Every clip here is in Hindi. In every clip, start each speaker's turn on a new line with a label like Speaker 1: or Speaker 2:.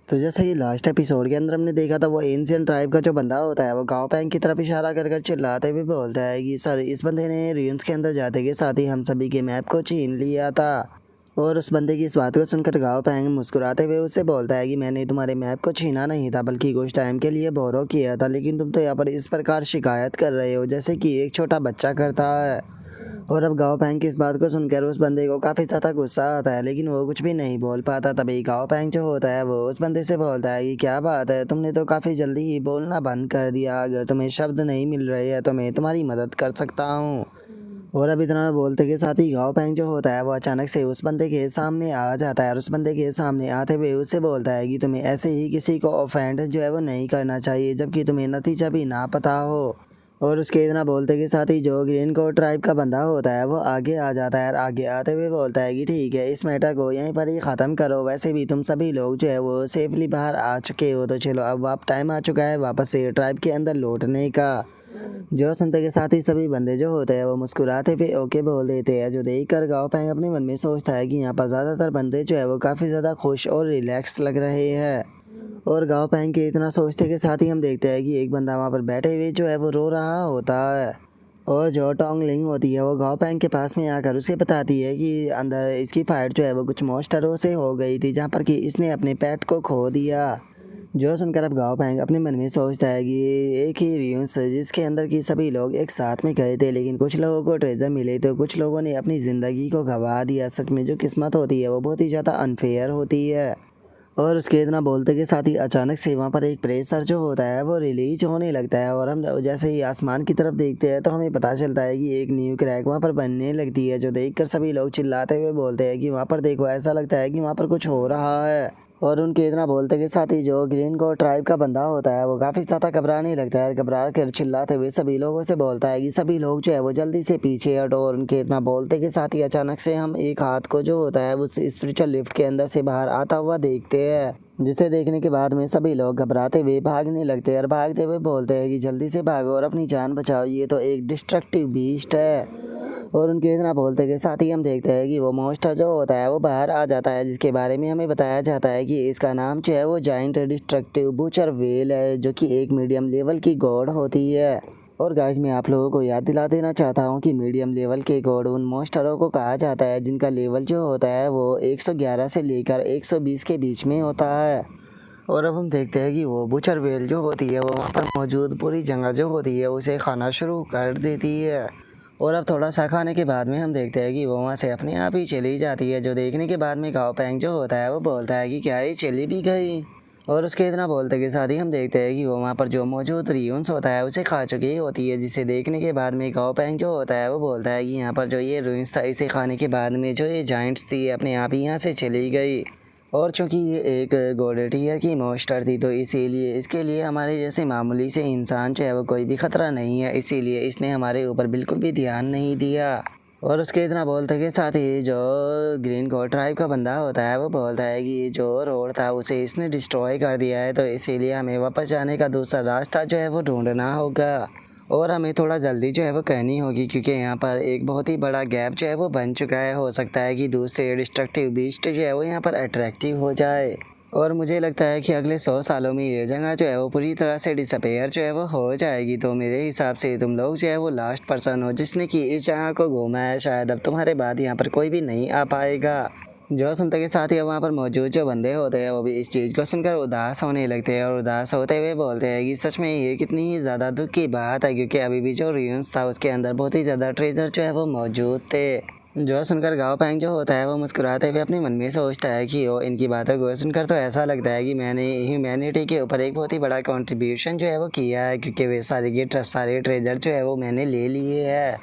Speaker 1: तो जैसे कि लास्ट एपिसोड के अंदर हमने देखा था, वो एंशियंट ट्राइब का जो बंदा होता है वो गांव पैंग की तरफ इशारा कर कर चिल्लाते हुए बोलता है कि सर, इस बंदे ने रियून्स के अंदर जाते के साथ ही हम सभी के मैप को छीन लिया था। और उस बंदे की इस बात को सुनकर गांव पैंग मुस्कुराते हुए उससे बोलता है कि मैंने तुम्हारे मैप को छीना नहीं था, बल्कि कुछ टाइम के लिए बोरो किया था, लेकिन तुम तो यहाँ पर इस प्रकार शिकायत कर रहे हो जैसे कि एक छोटा बच्चा करता है। और अब गांव पैंग की इस बात को सुनकर उस बंदे को काफ़ी ज़्यादा गुस्सा आता है, लेकिन वो कुछ भी नहीं बोल पाता। तभी गांव पैंग जो होता है वो उस बंदे से बोलता है कि क्या बात है, तुमने तो काफ़ी जल्दी ही बोलना बंद कर दिया। अगर तुम्हें शब्द नहीं मिल रहे हैं तो मैं तुम्हारी मदद कर सकता हूँ। और अब इतना बोलते के साथ ही गांव पैंग जो होता है वो अचानक से उस बंदे के सामने आ जाता है और उस बंदे के सामने आते हुए उससे बोलता है कि तुम्हें ऐसे ही किसी को ऑफेंड जो है वो नहीं करना चाहिए, जबकि तुम्हें नतीजा भी ना पता हो। और उसके इतना बोलते के साथ ही जो ग्रीन कोट ट्राइब का बंदा होता है वो आगे आ जाता है और आगे आते हुए बोलता है कि ठीक है, इस मैटर को यहीं पर ही ख़त्म करो। वैसे भी तुम सभी लोग जो है वो सेफली बाहर आ चुके हो, तो चलो अब आप टाइम आ चुका है वापस से ट्राइब के अंदर लौटने का। जो सुनते के साथ ही सभी बंदे जो होते हैं वो मुस्कुराते हुए ओके बोल देते हैं, जो देख कर गाँव पैंग अपने मन में सोचता है कि यहाँ पर ज़्यादातर बंदे जो है वो काफ़ी ज़्यादा खुश और रिलैक्स लग रहे हैं। और गाँव पैंग के इतना सोचते के साथ ही हम देखते हैं कि एक बंदा वहाँ पर बैठे हुए जो है वो रो रहा होता है। और जो टोंग लिंग होती है वो गाँव पैंग के पास में आकर उसे बताती है कि अंदर इसकी फाइट जो है वो कुछ मॉन्स्टरों से हो गई थी, जहाँ पर कि इसने अपने पेट को खो दिया। जो सुनकर अब गाँव पैंग अपने मन में सोचता है कि एक ही रियून्स जिसके अंदर की सभी लोग एक साथ में गए थे, लेकिन कुछ लोगों को ट्रेजर मिले तो कुछ लोगों ने अपनी ज़िंदगी को गंवा दिया। सच में जो किस्मत होती है वो बहुत ही ज़्यादा अनफेयर होती है। और उसके इतना बोलते के साथ ही अचानक से वहाँ पर एक प्रेशर जो होता है वो रिलीज होने लगता है और हम जैसे ही आसमान की तरफ देखते हैं तो हमें पता चलता है कि एक न्यू क्रैक वहाँ पर बनने लगती है, जो देखकर सभी लोग चिल्लाते हुए बोलते हैं कि वहाँ पर देखो, ऐसा लगता है कि वहाँ पर कुछ हो रहा है। और उनके इतना बोलते के साथ ही जो ग्रीन कोट ट्राइब का बंदा होता है वो काफ़ी ज़्यादा घबराने लगता है। घबरा कर चिल्लाते हुए सभी लोगों से बोलता है कि सभी लोग जो है वो जल्दी से पीछे हटो। और उनके इतना बोलते के साथ ही अचानक से हम एक हाथ को जो होता है उस स्पिरिचुअल लिफ्ट के अंदर से बाहर आता हुआ देखते हैं, जिसे देखने के बाद में सभी लोग घबराते हुए भागने लगते हैं और भागते हुए बोलते हैं कि जल्दी से भागो और अपनी जान बचाओ, ये तो एक डिस्ट्रक्टिव बीस्ट है। और उनके इतना बोलते के साथ ही हम देखते हैं कि वो मॉन्स्टर जो होता है वो बाहर आ जाता है, जिसके बारे में हमें बताया जाता है कि इसका नाम जो है वो जाइंट डिस्ट्रक्टिव बूचर वेल है, जो कि एक मीडियम लेवल की गॉड होती है। और गाइस, मैं आप लोगों को याद दिला देना चाहता हूँ कि मीडियम लेवल के गॉड उन मॉन्स्टरों को कहा जाता है जिनका लेवल जो होता है वो 111 से लेकर 120 के बीच में होता है। और अब हम देखते हैं कि वो बूचर वेल जो होती है वो वहाँ पर मौजूद पूरी जंगल जो होती है उसे खाना शुरू कर देती है। और अब थोड़ा सा खाने के बाद में हम देखते हैं कि वो वहाँ से अपने आप ही चली जाती है, जो देखने के बाद में गाँव पैंग जो होता है वो बोलता है कि क्या ये चली भी गई। और उसके इतना बोलते के साथ ही हम देखते हैं कि वो वहाँ पर जो मौजूद रियून्स होता है उसे खा चुकी होती है, जिसे देखने के बाद में गाँव पैंग जो होता है वो बोलता है कि यहाँ पर जो ये रियून्स था इसे खाने के बाद में जो ये जाइंट्स थी अपने आप ही यहाँ से चली गई। और चूँकि ये एक गोल्ड टीयर की मॉन्स्टर थी तो इसीलिए इसके लिए हमारे जैसे मामूली से इंसान जो है वो कोई भी ख़तरा नहीं है, इसीलिए इसने हमारे ऊपर बिल्कुल भी ध्यान नहीं दिया। और उसके इतना बोलते के साथ ही जो ग्रीन कोट ट्राइब का बंदा होता है वो बोलता है कि जो रोड था उसे इसने डिस्ट्रॉय कर दिया है, तो इसीलिए हमें वापस जाने का दूसरा रास्ता जो है वो ढूंढना होगा। और हमें थोड़ा जल्दी जो है वो करनी होगी, क्योंकि यहाँ पर एक बहुत ही बड़ा गैप जो है वो बन चुका है। हो सकता है कि दूसरे डिस्ट्रक्टिव बीस्ट जो है वो यहाँ पर अट्रैक्टिव हो जाए। और मुझे लगता है कि अगले 100 सालों में ये जगह जो है वो पूरी तरह से डिसअपेयर जो है वो हो जाएगी। तो मेरे हिसाब से तुम लोग जो है वो लास्ट पर्सन हो जिसने कि इस जगह को घूमा है। शायद अब तुम्हारे बाद यहाँ पर कोई भी नहीं आ पाएगा। जो सुनते के साथ ही वहाँ पर मौजूद जो बंदे होते हैं वो भी इस चीज़ को सुनकर उदास होने लगते हैं और उदास होते हुए बोलते हैं कि सच में ये कितनी ही ज़्यादा दुख की बात है, क्योंकि अभी भी जो रियून्स था उसके अंदर बहुत ही ज़्यादा ट्रेजर जो है वो मौजूद थे। जो सुनकर गाँव पैंग जो होता है वो मुस्कुराते हुए अपने मन में सोचता है कि वो इनकी बातों को सुनकर तो ऐसा लगता है कि मैंने ह्यूमैनिटी के ऊपर एक बहुत ही बड़ा कंट्रीब्यूशन जो है वो किया है, क्योंकि वे सारे ट्रेजर जो है वो मैंने ले लिए है।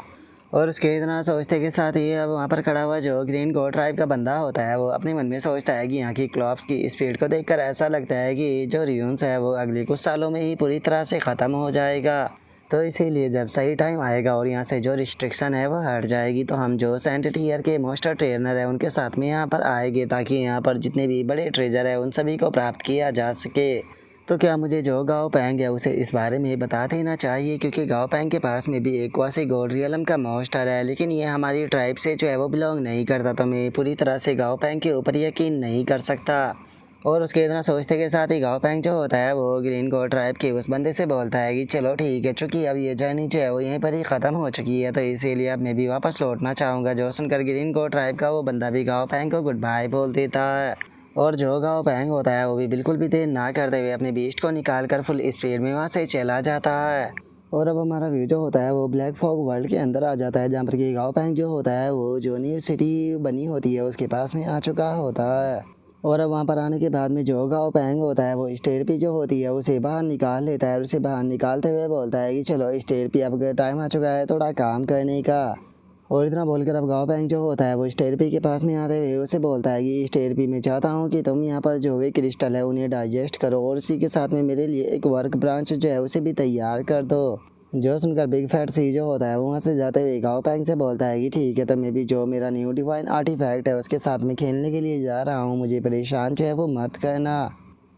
Speaker 1: और उसके इतना सोचते के साथ ही अब वहाँ पर खड़ा हुआ जो ग्रीन कोट ट्राइब का बंदा होता है वो अपने मन में सोचता है कि यहाँ की क्लॉप्स की स्पीड को देखकर ऐसा लगता है कि जो रियून्स है वो अगले कुछ सालों में ही पूरी तरह से ख़त्म हो जाएगा। तो इसीलिए जब सही टाइम आएगा और यहाँ से जो रिस्ट्रिक्शन है वो हट जाएगी तो हम जो सेंट टीयर के मास्टर ट्रेनर है उनके साथ में यहाँ पर आएंगे, ताकि यहाँ पर जितने भी बड़े ट्रेजर है उन सभी को प्राप्त किया जा सके। तो क्या मुझे जो गाँव पैंग है उसे इस बारे में बता देना चाहिए, क्योंकि गाँव पैंग के पास में भी एक क्वासी गॉड रियलम का मॉन्स्टर है, लेकिन ये हमारी ट्राइब से जो है वो बिलोंग नहीं करता, तो मैं पूरी तरह से गाँव पैंग के ऊपर यकीन नहीं कर सकता। और उसके इतना सोचते के साथ ही गाओ पैंग जो होता है वो ग्रीन कोट ट्राइब के उस बंदे से बोलता है कि चलो ठीक है, चूंकि अब ये जर्नी जो है वो यहीं पर ही ख़त्म हो चुकी है, तो इसीलिए अब मैं भी वापस लौटना चाहूँगा। जो सुनकर ग्रीन कोट ट्राइब का वो बंदा भी गाओ पैंग को गुड बाय बोल देता है। और जो गाओ पैंग होता है वो भी बिल्कुल भी देर ना करते हुए अपने बीस्ट को निकाल कर फुल स्पीड में वहाँ से चला जाता है। और अब हमारा व्यू जो होता है वो ब्लैक फॉग वर्ल्ड के अंदर आ जाता है, जहाँ पर कि गाओ पैंग जो होता है वो जो न्यू सिटी बनी होती है उसके पास में आ चुका होता है। और अब वहाँ पर आने के बाद में जो गाओ पैंग होता है वो स्टेयर पे जो होती है उसे बाहर निकाल लेता है, और उसे बाहर निकालते हुए बोलता है कि चलो स्टेयर पे अब टाइम आ चुका है थोड़ा काम करने का। और इतना बोलकर अब गाओ पैंग जो होता है वो स्टेयर पे के पास में आते हुए उसे बोलता है कि स्टेयर पे मैं चाहता हूँ कि तुम यहाँ पर जो वे क्रिस्टल है उन्हें डाइजेस्ट करो, और उसी के साथ में मेरे लिए एक वर्क ब्रांच जो है उसे भी तैयार कर दो। जो सुनकर बिग फैट सी जो होता है वो वहाँ से जाते हुए गाओ पैंग से बोलता है कि ठीक है, तो मैं भी जो मेरा न्यू डिवाइन आर्टिफैक्ट है उसके साथ में खेलने के लिए जा रहा हूँ, मुझे परेशान जो है वो मत करना।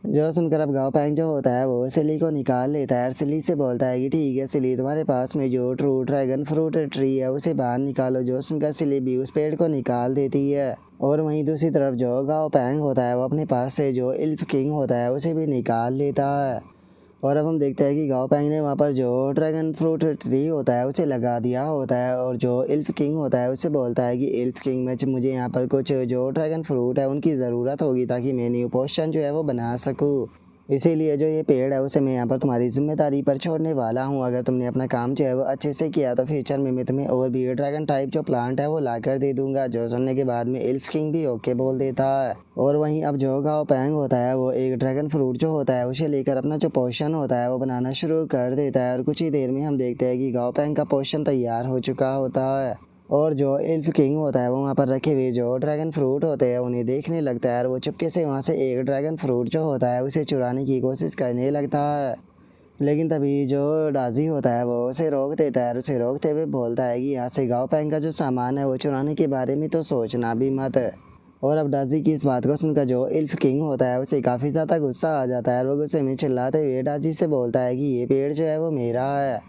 Speaker 1: जो सुनकर अब गाओ पैंग जो होता है वो सिली को निकाल लेता है और सिली से बोलता है कि ठीक है सिली, तुम्हारे पास में जो ट्रू ड्रैगन फ्रूट ट्री है उसे बाहर निकालो। जो सुनकर सिली भी उस पेड़ को निकाल देती है। और वहीं दूसरी तरफ जो गाओ पैंग होता है वो अपने पास से जो इल्फ किंग होता है उसे भी निकाल लेता है। और अब हम देखते हैं कि गाओ पैंग ने वहाँ पर जो ड्रैगन फ्रूट ट्री होता है उसे लगा दिया होता है, और जो इल्फ किंग होता है उसे बोलता है कि इल्फ किंग में मुझे यहाँ पर कुछ जो ड्रैगन फ्रूट है उनकी ज़रूरत होगी ताकि मैं न्यू पोशन जो है वो बना सकूँ। इसीलिए जो ये पेड़ है उसे मैं यहाँ पर तुम्हारी जिम्मेदारी पर छोड़ने वाला हूँ। अगर तुमने अपना काम जो है वो अच्छे से किया तो फ्यूचर में मैं तुम्हें और भी ड्रैगन टाइप जो प्लांट है वो ला कर दे दूंगा। जो सुनने के बाद में इल्फ किंग भी ओके बोल देता है। और वहीं अब जो गाओ पैंग होता है वो एक ड्रैगन फ्रूट जो होता है उसे लेकर अपना जो पोशन होता है वो बनाना शुरू कर देता है, और कुछ ही देर में हम देखते हैं कि गाओ पैंग का पोशन तैयार हो चुका होता है। और जो इल्फ किंग होता है वो वहाँ पर रखे हुए जो ड्रैगन फ्रूट होते हैं उन्हें देखने लगता है, और वो चुपके से वहाँ से एक ड्रैगन फ्रूट जो होता है उसे चुराने की कोशिश करने लगता है। लेकिन तभी जो डाजी होता है वो उसे रोक देता है, और उसे रोकते हुए बोलता है कि यहाँ से गाओ पैंग का जो सामान है वो चुराने के बारे में तो सोचना भी मत। और अब डाजी की इस बात को सुनकर जो इल्फ किंग होता है उसे काफ़ी ज़्यादा गुस्सा आ जाता है, और वो गुस्से में चिल्लाते हुए डाजी से बोलता है कि ये पेड़ जो है वो मेरा है।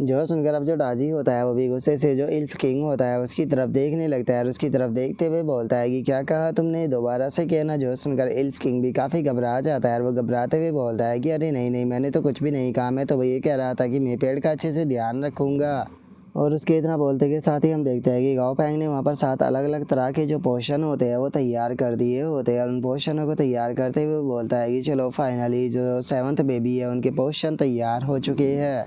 Speaker 1: जो सुनकर अब जो डाजी होता है वो भी गुस्से से जो इल्फ किंग होता है उसकी तरफ देखने लगता है, और उसकी तरफ देखते हुए बोलता है कि क्या कहा तुमने, दोबारा से कहना। जो सुनकर इल्फ किंग भी काफ़ी घबरा जाता है, और वो घबराते हुए बोलता है कि अरे नहीं नहीं, मैंने तो कुछ भी नहीं कहा, मैं तो ये कह रहा था कि मैं पेड़ का अच्छे से ध्यान रखूँगा। और उसके इतना बोलते के साथ ही हम देखते हैं कि गाओ पैंग ने वहाँ पर 7 अलग अलग तरह के जो पोशन होते हैं वो तैयार कर दिए होते हैं, और उन पोशनों को तैयार करते हुए बोलता है कि चलो फाइनली जो 7th बेबी है उनके पोशन तैयार हो चुके हैं।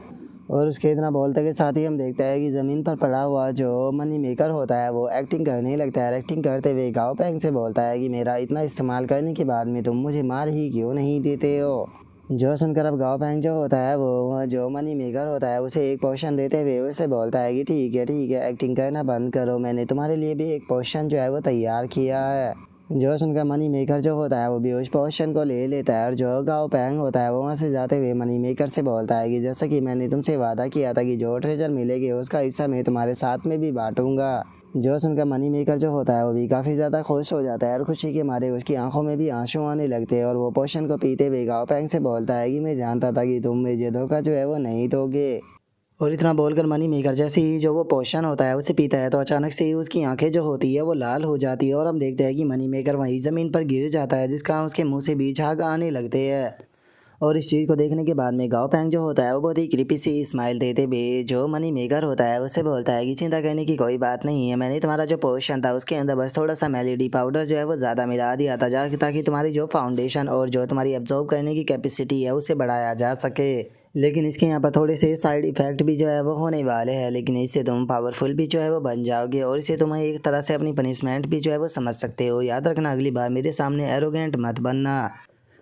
Speaker 1: और उसके इतना बोलते के साथ ही हम देखते हैं कि ज़मीन पर पड़ा हुआ जो मनी मेकर होता है वो एक्टिंग करने लगता है। एक्टिंग करते हुए गाओ पैंग से बोलता है कि मेरा इतना इस्तेमाल करने के बाद में तुम मुझे मार ही क्यों नहीं देते हो। जो सुनकर अब गाओ पैंग जो होता है वो जो मनी मेकर होता है उसे एक पोशन देते हुए उसे बोलता है कि ठीक है एक्टिंग करना बंद करो, मैंने तुम्हारे लिए भी एक पोशन जो है वो तैयार किया है। जो सुनकर मनी मेकर जो होता है वो भी उस पोशन को ले लेता है, और जो गाओ पैंग होता है वो वहाँ से जाते हुए मनी मेकर से बोलता है कि जैसा कि मैंने तुमसे वादा किया था कि जो ट्रेजर मिलेगी उसका हिस्सा मैं तुम्हारे साथ में भी बांटूंगा। जो सुनकर मनी मेकर जो होता है वो भी काफ़ी ज़्यादा खुश हो जाता है, और खुशी के मारे उसकी आंखों में भी आंसू आने लगते हैं। और वो पोशन को पीते हुए गाओ पैंग से बोलता है कि मैं जानता था कि तुम मुझे धोखा जो है वो नहीं दोगे। और इतना बोलकर मनी मेकर जैसे ही जो वो पोशन होता है उसे पीता है तो अचानक से ही उसकी आंखें जो होती है वो लाल हो जाती है, और हम देखते हैं कि मनी मेकर वहीं ज़मीन पर गिर जाता है, जिसका उसके मुंह से भी झाग आने लगते हैं। और इस चीज़ को देखने के बाद में गाओ पैंग जो होता है वो बहुत ही क्रीपी सी स्माइल देते हुए जो मनी मेकर होता है उससे बोलता है कि चिंता करने की कोई बात नहीं है, मैंने तुम्हारा जो पोशन था उसके अंदर बस थोड़ा सा मेलेडी पाउडर जो है वो ज़्यादा मिला दिया था ताकि तुम्हारी जो फाउंडेशन और जो तुम्हारी एब्जॉर्ब करने की कैपेसिटी है उसे बढ़ाया जा सके। लेकिन इसके यहाँ पर थोड़े से साइड इफ़ेक्ट भी जो है वो होने वाले हैं, लेकिन इससे तुम पावरफुल भी जो है वो बन जाओगे, और इसे तुम्हें एक तरह से अपनी पनिशमेंट भी जो है वो समझ सकते हो। याद रखना अगली बार मेरे सामने एरोगेंट मत बनना।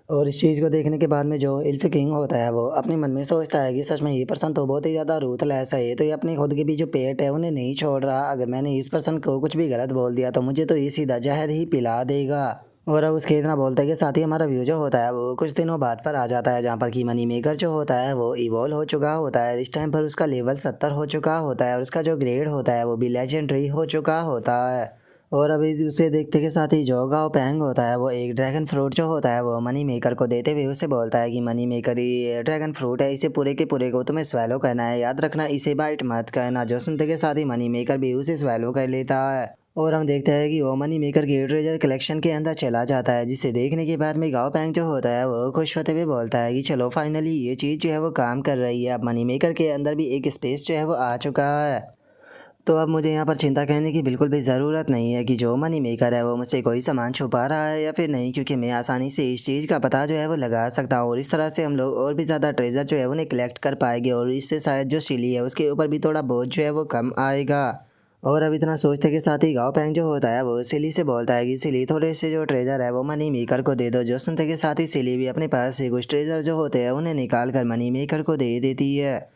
Speaker 1: और इस चीज़ को देखने के बाद में जो इल्फ किंग होता है वो अपने मन में सोचता है कि सच में ये पर्सन तो बहुत ही ज़्यादा रूथलेस है, ये तो ये अपने खुद के भी जो पेट है उन्हें नहीं छोड़ रहा। अगर मैंने इस पर्सन को कुछ भी गलत बोल दिया तो मुझे तो ये सीधा जहर ही पिला देगा। और अब उसके इतना बोलते हैं कि साथ ही हमारा व्यू जो होता है वो कुछ दिनों बाद पर आ जाता है, जहाँ पर कि मनी मेकर जो होता है वो इवॉल्व हो चुका होता है। इस टाइम पर उसका लेवल 70 हो चुका होता है, और उसका जो ग्रेड होता है वो भी लेजेंडरी हो चुका होता है। और अभी उसे देखते के साथ ही जो गाओ पैंग होता है वो एक ड्रैगन फ्रूट जो होता है वो मनी मेकर को देते हुए उसे बोलता है कि मनी मेकर ये ड्रैगन फ्रूट है, इसे पूरे के पूरे को तुम्हें स्वेलो करना है, याद रखना इसे बाइट मत करना। जो सुनते के साथ ही मनी मेकर भी उसे स्वेलो कर लेता है। और हम देखते हैं कि वो मनी मेकर की ट्रेजर कलेक्शन के अंदर चला जाता है, जिसे देखने के बाद में गाँव पैंग जो होता है वो खुश होते हुए बोलता है कि चलो फाइनली ये चीज़ जो है वो काम कर रही है। अब मनी मेकर के अंदर भी एक स्पेस जो है वो आ चुका है। तो अब मुझे यहाँ पर चिंता करने की बिल्कुल भी ज़रूरत नहीं है कि जो मनी मेकर है वो मुझसे कोई सामान छुपा रहा है या फिर नहीं, क्योंकि मैं आसानी से इस चीज़ का पता जो है वो लगा सकता हूँ। और इस तरह से हम लोग और भी ज़्यादा ट्रेजर जो है उन्हें कलेक्ट कर पाएंगे और इससे शायद जो सिली है उसके ऊपर भी थोड़ा बोझ जो है वो कम आएगा। और अब इतना सोचते के साथ ही गाँव पैंग जो होता है वो सिली से बोलता है कि सिली थोड़े से जो ट्रेजर है वो मनी मेकर को दे दो। जो सुनते के साथ ही सिली भी अपने पास से कुछ ट्रेजर जो होते हैं उन्हें निकाल कर मनी मेकर को दे देती है।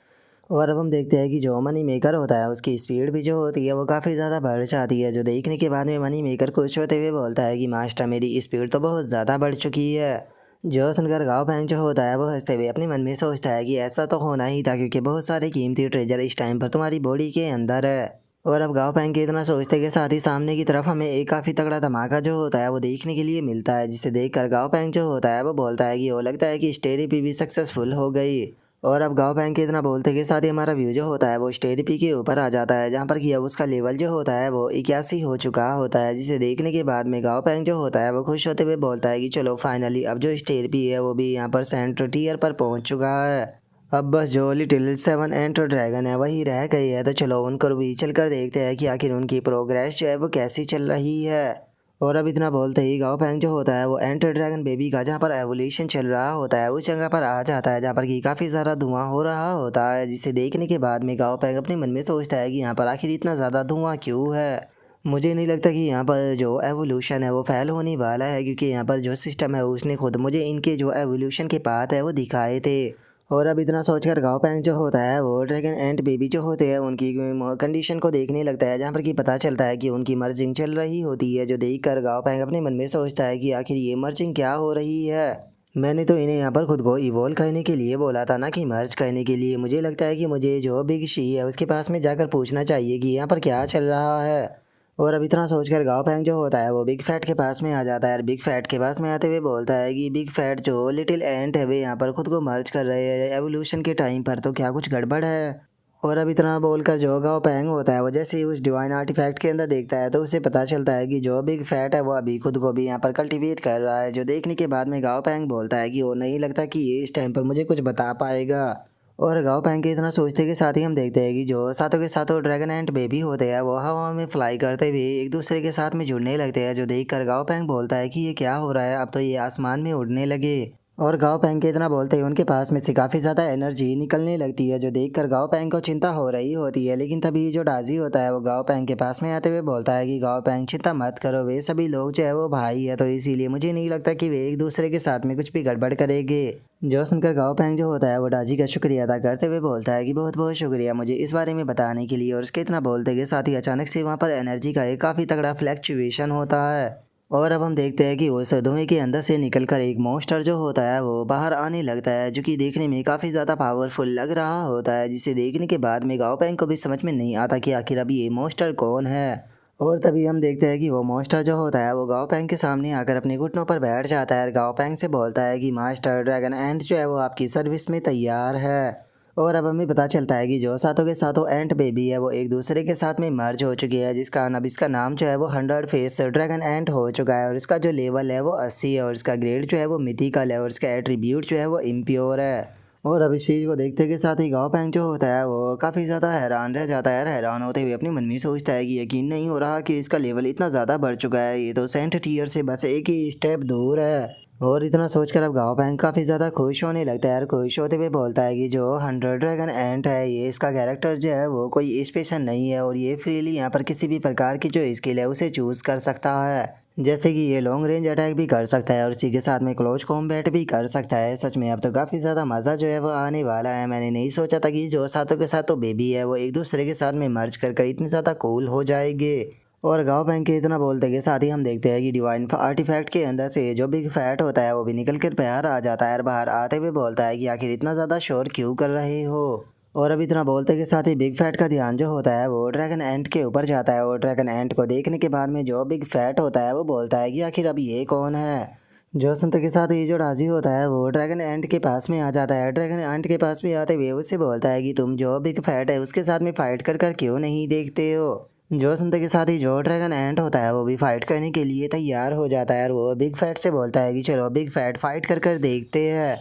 Speaker 1: और अब हम देखते हैं कि जो मनी मेकर होता है उसकी स्पीड भी जो होती है वो काफ़ी ज़्यादा बढ़ जाती है। जो देखने के बाद में मनी मेकर खुश होते हुए बोलता है कि मास्टर मेरी स्पीड तो बहुत ज़्यादा बढ़ चुकी है। जो सुनकर गाँव बैंक जो होता है वो हंसते हुए अपने मन में सोचता है कि ऐसा तो होना ही था, क्योंकि बहुत सारे कीमती ट्रेजर इस टाइम पर तुम्हारी बॉडी के अंदर है। और अब गाँव बैंक के इतना सोचते के साथ ही सामने की तरफ हमें एक काफ़ी तगड़ा धमाका जो होता है वो देखने के लिए मिलता है, जिसे देखकर गाँव बैंक जो होता है वो बोलता है कि वो लगता है कि स्टेरिपी भी सक्सेसफुल हो गई। और अब गाँव बैंक के इतना बोलते के साथ ही हमारा व्यू जो होता है वो स्टेरिपी के ऊपर आ जाता है, जहाँ पर कि अब उसका लेवल जो होता है वो 81 हो चुका होता है, जिसे देखने के बाद में गाँव बैंक जो होता है वो खुश होते हुए बोलता है कि चलो फाइनली अब जो स्टेरिपी है वो भी यहाँ पर सेंटर टीयर पर पहुँच चुका है। अब बस जो लिटिल सेवन एंटर ड्रैगन है वही रह गई है, तो चलो उनको भी चल कर देखते हैं कि आखिर उनकी प्रोग्रेस जो है वो कैसी चल रही है। और अब इतना बोलते ही गाँव पैंग जो होता है वो एंटर ड्रैगन बेबी का जहाँ पर एवोल्यूशन चल रहा होता है उस जगह पर आ जाता है, जहाँ पर कि काफ़ी ज़्यादा धुआं हो रहा होता है, जिसे देखने के बाद में गाँव पैंग अपने मन में सोचता है कि यहाँ पर आखिर इतना ज़्यादा धुआं क्यों है। मुझे नहीं लगता कि यहाँ पर जो एवोल्यूशन है वो फेल होने वाला है, क्योंकि यहाँ पर जो सिस्टम है उसने खुद मुझे इनके जो एवोल्यूशन के पाथ है वो दिखाए थे। और अब इतना सोचकर गाँव पैंग जो होता है वो ड्रैगन एंड बेबी जो होते हैं उनकी कंडीशन को देखने लगता है, जहाँ पर कि पता चलता है कि उनकी मर्जिंग चल रही होती है। जो देखकर गाँव पैंग अपने मन में सोचता है कि आखिर ये मर्जिंग क्या हो रही है। मैंने तो इन्हें यहाँ पर खुद को इवॉल्व करने के लिए बोला था ना कि मर्ज करने के लिए। मुझे लगता है कि मुझे जो बिग शी है उसके पास में जाकर पूछना चाहिए कि यहाँ पर क्या चल रहा है। और अब इतना सोचकर गाँव पैंग जो होता है वो बिग फैट के पास में आ जाता है और बिग फैट के पास में आते हुए बोलता है कि बिग फैट जो लिटिल एंट है वे यहाँ पर खुद को मर्ज कर रहे हैं एवोल्यूशन के टाइम पर, तो क्या कुछ गड़बड़ है। और अब इतना बोलकर जो गाँव पैंग होता है वो जैसे ही उस डिवाइन आर्टिफैक्ट के अंदर देखता है तो उसे पता चलता है कि जो बिग फैट है वो अभी खुद को भी यहाँ पर कल्टीवेट कर रहा है। जो देखने के बाद में गाँव पैंग बोलता है कि वो नहीं लगता कि ये इस टाइम पर मुझे कुछ बता पाएगा। और गाँव पैंग के इतना सोचते के साथ ही हम देखते हैं कि जो सातों के सातों ड्रैगन एंड बेबी होते हैं वो हवा में फ्लाई करते हुए एक दूसरे के साथ में जुड़ने लगते हैं। जो देख कर गाँव पैंग बोलता है कि ये क्या हो रहा है, अब तो ये आसमान में उड़ने लगे। और गाँव पैंग के इतना बोलते ही उनके पास में से काफ़ी ज़्यादा एनर्जी निकलने लगती है। जो देखकर गाँव पैंग को चिंता हो रही होती है, लेकिन तभी जो डाजी होता है वो गाँव पैंग के पास में आते हुए बोलता है कि गाँव पैंग चिंता मत करो, वे सभी लोग जो है वो भाई है, तो इसीलिए मुझे नहीं लगता कि वे एक दूसरे के साथ में कुछ भी गड़बड़ करेंगे। जो सुनकर गाँव पैंग जो होता है वो डाजी का शुक्रिया अदा करते हुए बोलता है कि बहुत बहुत शुक्रिया मुझे इस बारे में बताने के लिए। और उसके इतना बोलते के साथ ही अचानक से वहाँ पर एनर्जी का एक काफ़ी तगड़ा फ्लैक्चुएशन होता है। और अब हम देखते हैं कि उस धुएं के अंदर से निकलकर एक मॉन्स्टर जो होता है वो बाहर आने लगता है, जो कि देखने में काफ़ी ज़्यादा पावरफुल लग रहा होता है, जिसे देखने के बाद में गाँव पैंग को भी समझ में नहीं आता कि आखिर अब ये मॉन्स्टर कौन है। और तभी हम देखते हैं कि वो मॉन्स्टर जो होता है वो गाँव पैंग के सामने आकर अपने घुटनों पर बैठ जाता है और गाँव पैंग से बोलता है कि मास्टर ड्रैगन एंड जो है वो आपकी सर्विस में तैयार है। और अब हमें पता चलता है कि जो सातों के सातों एंट बेबी है वो एक दूसरे के साथ में मर्ज हो चुकी है, जिसका अब इसका नाम जो है वो 100 फेस ड्रैगन एंट हो चुका है। और इसका जो लेवल है वो 80 है और इसका ग्रेड जो है वो मिथिकल है और इसका एट्रीब्यूट जो है वो इम्प्योर है। और अब इस चीज़ को देखते के साथ ही गाँव पैंग जो होता है वो काफ़ी ज़्यादा हैरान रह जाता है और हैरान होते हुए अपने मन में सोचता है कि यकीन नहीं हो रहा कि इसका लेवल इतना ज़्यादा बढ़ चुका है, ये तो सेंट टीयर से बस एक ही स्टेप दूर है। और इतना सोचकर अब गाँव पैंग काफ़ी ज़्यादा खुश होने लगता है और खुश होते हुए बोलता है कि जो 100 ड्रैगन एंट है ये इसका कैरेक्टर जो है वो कोई स्पेशल नहीं है और ये फ्रीली यहाँ पर किसी भी प्रकार की जो स्किल है उसे चूज़ कर सकता है, जैसे कि ये लॉन्ग रेंज अटैक भी कर सकता है और इसी के साथ में क्लोज कॉम्बैट भी कर सकता है। सच में अब तो काफ़ी ज़्यादा मज़ा जो है वो आने वाला है। मैंने नहीं सोचा था कि जो सातों के साथ तो बेबी है वो एक दूसरे के साथ में मर्ज कर इतनी ज़्यादा कूल हो जाएंगे। और गाँव पैंग के इतना बोलते के साथ ही हम देखते हैं कि डिवाइन आर्टिफैक्ट के अंदर से जो बिग फैट होता है वो भी निकल कर बाहर आ जाता है और बाहर आते हुए बोलता है कि आखिर इतना ज़्यादा शोर क्यों कर रहे हो। और अब इतना बोलते के साथ ही बिग फैट का ध्यान जो होता है वो ड्रैगन एंट के ऊपर जाता है और ड्रैगन एंट को देखने के बाद में जो बिग फैट होता है वो बोलता है कि आखिर अब ये कौन है। जो सुनते के साथ ही जो राजी होता है वो ड्रैगन एंट के पास में आ जाता है। ड्रैगन एंट के पास में आते हुए उससे बोलता है कि तुम जो बिग फैट है उसके साथ में फाइट कर क्यों नहीं देखते हो। जो सुनते के साथ ही जो ड्रैगन एंट होता है वो भी फाइट करने के लिए तैयार हो जाता है और वो बिग फैट से बोलता है कि चलो बिग फैट फाइट कर कर देखते हैं।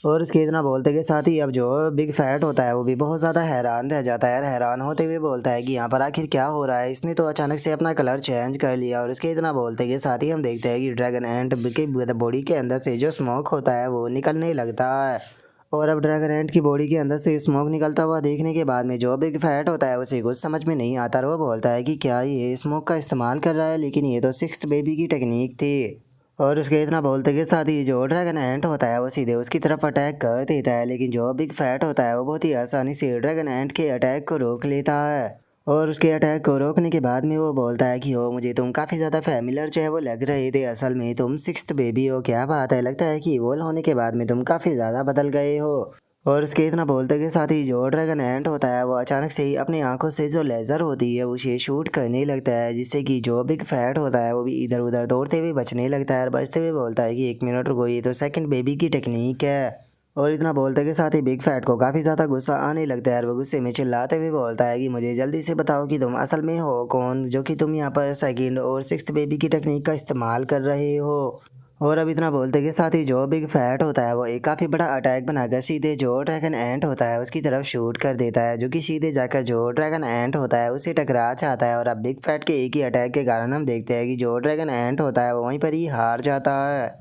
Speaker 1: और उसके इतना बोलते के साथ ही अब जो बिग फैट होता है वो भी बहुत ज़्यादा हैरान रह जाता है। हैरान होते हुए बोलता है कि यहाँ पर आखिर क्या हो रहा है, इसने तो अचानक से अपना कलर चेंज कर लिया। और उसके इतना बोलते के साथ ही हम देखते हैं कि ड्रैगन एंट की बॉडी के अंदर से जो स्मोक होता है वो निकलने लगता है। और अब ड्रैगन एंट की बॉडी के अंदर से स्मोक निकलता हुआ देखने के बाद में जो बिग फैट होता है उसे कुछ समझ में नहीं आता और वो बोलता है कि क्या ये स्मोक का इस्तेमाल कर रहा है, लेकिन ये तो सिक्स्थ बेबी की टेक्निक थी। और उसके इतना बोलते के साथ ही जो ड्रैगन एंट होता है वो सीधे उसकी तरफ अटैक कर देता है, लेकिन जो बिग फैट होता है वो बहुत ही आसानी से ड्रैगन एंट के अटैक को रोक लेता है। और उसके अटैक को रोकने के बाद में वो बोलता है कि हो मुझे तुम काफ़ी ज़्यादा फैमिलियर जो है वो लग रहे थे, असल में तुम सिक्स्थ बेबी हो, क्या बात है, लगता है कि इवोल्व होने के बाद में तुम काफ़ी ज़्यादा बदल गए हो। और उसके इतना बोलते के साथ ही जो ड्रैगन एंट होता है वो अचानक से ही अपनी आंखों से जो लेज़र होती है उसे शूट करने लगता है, जिससे कि जो बिग फैट होता है वो भी इधर उधर दौड़ते हुए बचने लगता है और बचते हुए बोलता है कि 1 मिनट रुको, ये तो सेकंड बेबी की टेक्निक है। और इतना बोलते के साथ ही बिग फैट को काफ़ी ज़्यादा गुस्सा आने लगता है और वो गुस्से में चिल्लाते हुए बोलता है कि मुझे जल्दी से बताओ कि तुम असल में हो कौन, जो कि तुम यहाँ पर सेकंड और सिक्स्थ बेबी की टेक्निक का इस्तेमाल कर रहे हो। और अब इतना बोलते के साथ ही जो बिग फैट होता है वो एक काफ़ी बड़ा अटैक बनाकर सीधे जो ड्रैगन एंट होता है उसकी तरफ शूट कर देता है, जो कि सीधे जाकर जो ड्रैगन एंट होता है उसे टकरा जाता है। और अब बिग फैट के एक ही अटैक के कारण हम देखते हैं कि जो ड्रैगन एंट होता है वो वहीं पर ही हार जाता है।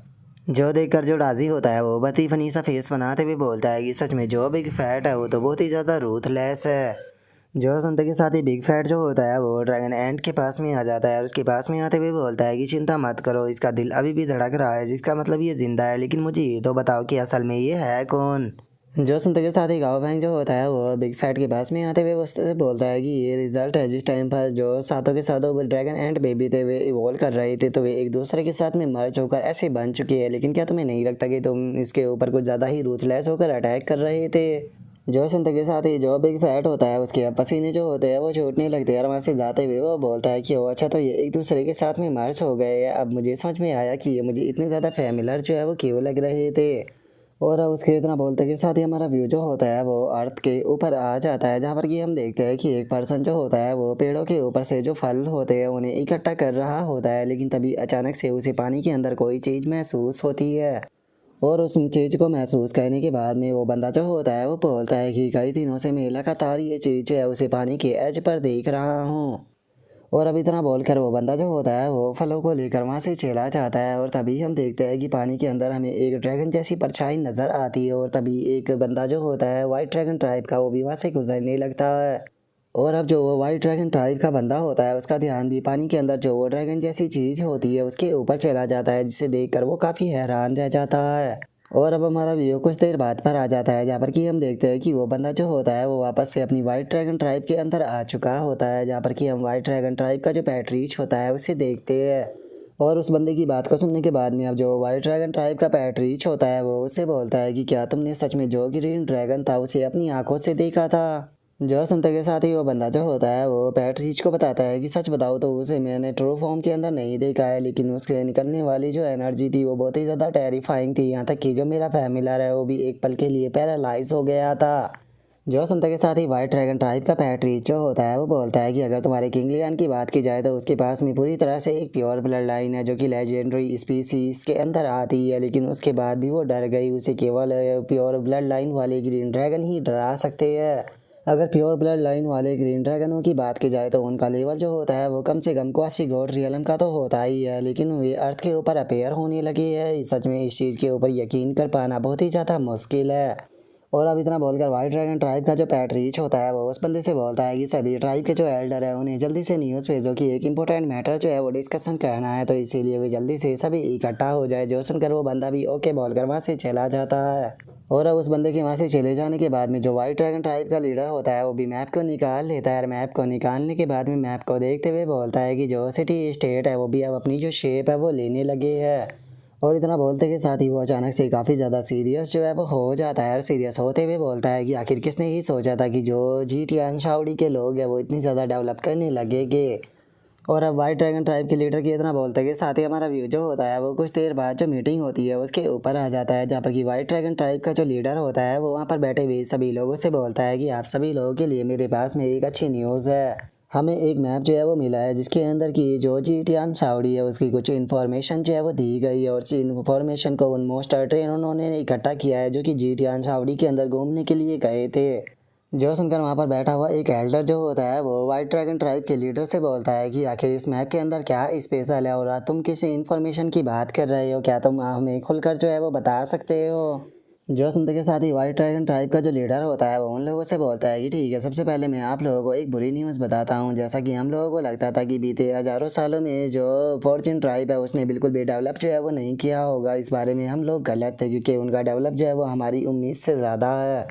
Speaker 1: जो देखकर जो राजी होता है वो बती फनी सा फेस बनाते हुए बोलता है कि सच में जो बिग फैट है वो तो बहुत ही ज़्यादा रूथलेस है। जो सुनते के साथ ही बिग फैट जो होता है वो ड्रैगन एंट के पास में आ जाता है और उसके पास में आते हुए बोलता है कि चिंता मत करो, इसका दिल अभी भी धड़क रहा है, जिसका मतलब ये जिंदा है, लेकिन मुझे ये तो बताओ कि असल में ये है कौन। जो सुनते के साथ ही गाँव बैंक जो होता है वो बिग फैट के पास में आते हुए उससे बोलता है कि ये रिजल्ट है, जिस टाइम पर जो सातों के सातों वो ड्रैगन एंट बेबी थे वे इवॉल्व कर रहे थे तो वे एक दूसरे के साथ में मर्ज होकर ऐसे बन चुके हैं, लेकिन क्या तुम्हें नहीं लगता कि तुम इसके ऊपर कुछ ज़्यादा ही रूथलेस होकर अटैक कर रहे थे। जो सुनते के साथ ही जो बिग फैट होता है उसके अब पसीने जो होते हैं वो छूटने लगते हैं और वहाँ से जाते हुए वो बोलता है कि ओ अच्छा, तो ये एक दूसरे के साथ में मर्ज हो गए हैं, अब मुझे समझ में आया कि ये मुझे इतने ज़्यादा फैमिलियर जो है वो क्यों लग रहे थे। और अब उसके इतना बोलते के साथ ही हमारा व्यू जो होता है वो अर्थ के ऊपर आ जाता है, जहाँ पर कि हम देखते हैं कि एक पर्सन जो होता है वो पेड़ों के ऊपर से जो फल होते हैं उन्हें इकट्ठा कर रहा होता है, लेकिन तभी अचानक से उसे पानी के अंदर कोई चीज़ महसूस होती है। और उस चीज़ को महसूस करने के बाद में वो बंदा जो होता है वो बोलता है कि कई दिनों से मैं लगातार ये चीज़ जो है उसे पानी के एज पर देख रहा हूँ। और अब इतना बोलकर वो बंदा जो होता है वो फलों को लेकर वहाँ से चला जाता है और तभी हम देखते हैं कि पानी के अंदर हमें एक ड्रैगन जैसी परछाई नज़र आती है और तभी एक बंदा जो होता है वाइट ड्रैगन ट्राइब का वो भी वहाँ से गुजरने लगता है। और अब जो वो वाइट ड्रैगन ट्राइब का बंदा होता है उसका ध्यान भी पानी के अंदर जो वो ड्रैगन जैसी चीज़ होती है उसके ऊपर चला जाता है, जिसे देखकर वो काफ़ी हैरान रह जाता है। और अब हमारा वीडियो कुछ देर बाद पर आ जाता है, जहाँ पर कि हम देखते हैं कि वो बंदा जो होता है वो वापस से अपनी वाइट ड्रैगन ट्राइब के अंदर आ चुका होता है, जहाँ पर कि हम वाइट ड्रैगन ट्राइब का जो पैट्रीच होता है उसे देखते हैं। और उस बंदे की बात को सुनने के बाद में अब जो वाइट ड्रैगन ट्राइब का पैट्रीच होता है वो उससे बोलता है कि क्या तुमने सच में जो ग्रीन ड्रैगन था उसे अपनी आंखों से देखा था। जो सुनते के साथ ही वो बंदा जो होता है वो पैट्रीच को बताता है कि सच बताओ तो उसे मैंने ट्रू फॉर्म के अंदर नहीं देखा है, लेकिन उसके निकलने वाली जो एनर्जी थी वो बहुत ही ज़्यादा टेरिफाइंग थी, यहाँ तक कि जो मेरा फैमिलर है वो भी एक पल के लिए पैरालाइज हो गया था। जो सुनते के साथ ही वाइट ड्रैगन ट्राइब का पैट्रीच जो होता है वो बोलता है कि अगर तुम्हारे किंग लियान की बात की जाए तो उसके पास में पूरी तरह से एक प्योर ब्लड लाइन है जो कि लेजेंडरी स्पीसीज के अंदर आती है, लेकिन उसके बाद भी वो डर गई, उसे केवल प्योर ब्लड लाइन वाले ग्रीन ड्रैगन ही डरा सकते हैं। अगर प्योर ब्लड लाइन वाले ग्रीन ड्रैगनों की बात की जाए तो उनका लेवल जो होता है वो कम से कम क्वासी गॉड रियलम का तो होता ही है, लेकिन वे अर्थ के ऊपर अपेयर होने लगे हैं। सच में इस चीज़ के ऊपर यकीन कर पाना बहुत ही ज़्यादा मुश्किल है। और अब इतना बोलकर वाइट ड्रैगन ट्राइब का जो पैट्रीच होता है वो उस बंदे से बोलता है कि सभी ट्राइब के जो एल्डर है उन्हें जल्दी से न्यूज़ भेजो कि एक इंपॉर्टेंट मैटर जो है वो डिस्कशन करना है, तो इसीलिए वे जल्दी से सभी इकट्ठा हो जाए। जो सुनकर वो बंदा भी ओके बोलकर वहाँ से चला जाता है। और अब उस बंदे के वहाँ से चले जाने के बाद में जो वाइट ड्रैगन ट्राइब का लीडर होता है वो भी मैप को निकाल लेता है और मैप को निकालने के बाद में मैप को देखते हुए बोलता है कि जो सिटी स्टेट है वो भी अब अपनी जो शेप है वो लेने लगे है। और इतना बोलते के साथ ही वो अचानक से काफ़ी ज़्यादा सीरियस जो है वो हो जाता है और सीरियस होते हुए बोलता है कि आखिर किसने ही सोचा था कि जो जीटियान शाउडी के लोग हैं वो इतनी ज़्यादा डेवलप करने लगेंगे। और अब वाइट ड्रैगन ट्राइब के लीडर की इतना बोलते के साथ ही हमारा व्यू जो होता है वो कुछ देर बाद जो मीटिंग होती है उसके ऊपर आ जाता है, जहाँ पर कि वाइट ड्रैगन ट्राइब का जो लीडर होता है वो वहाँ पर बैठे हुए सभी लोगों से बोलता है कि आप सभी लोगों के लिए मेरे पास में एक अच्छी न्यूज़ है। हमें एक मैप जो है वो मिला है जिसके अंदर की जो जीटियान सावड़ी है उसकी कुछ इन्फॉर्मेशन जो है वो दी गई है और इस इन्फॉर्मेशन को उन मोस्टर ट्रेन उन्होंने इकट्ठा किया है जो कि जीटियान सावड़ी के अंदर घूमने के लिए गए थे। जो सुनकर वहाँ पर बैठा हुआ एक एल्डर जो होता है वो वाइट ड्रैगन ट्राइब के लीडर से बोलता है कि आखिर इस मैप के अंदर क्या स्पेशल है और तुम किस इन्फॉर्मेशन की बात कर रहे हो, क्या तुम हमें खुलकर जो है वो बता सकते हो। जो सुनते के साथ ही वाइट ड्रैगन ट्राइब का जो लीडर होता है वो उन लोगों से बोलता है कि ठीक है, सबसे पहले मैं आप लोगों को एक बुरी न्यूज़ बताता हूँ। जैसा कि हम लोगों को लगता था कि बीते हज़ारों सालों में जो फॉर्चून ट्राइब है उसने बिल्कुल भी डेवलप जो है वो नहीं किया होगा, इस बारे में हम लोग गलत थे क्योंकि उनका डेवलप जो है वो हमारी उम्मीद से ज़्यादा है।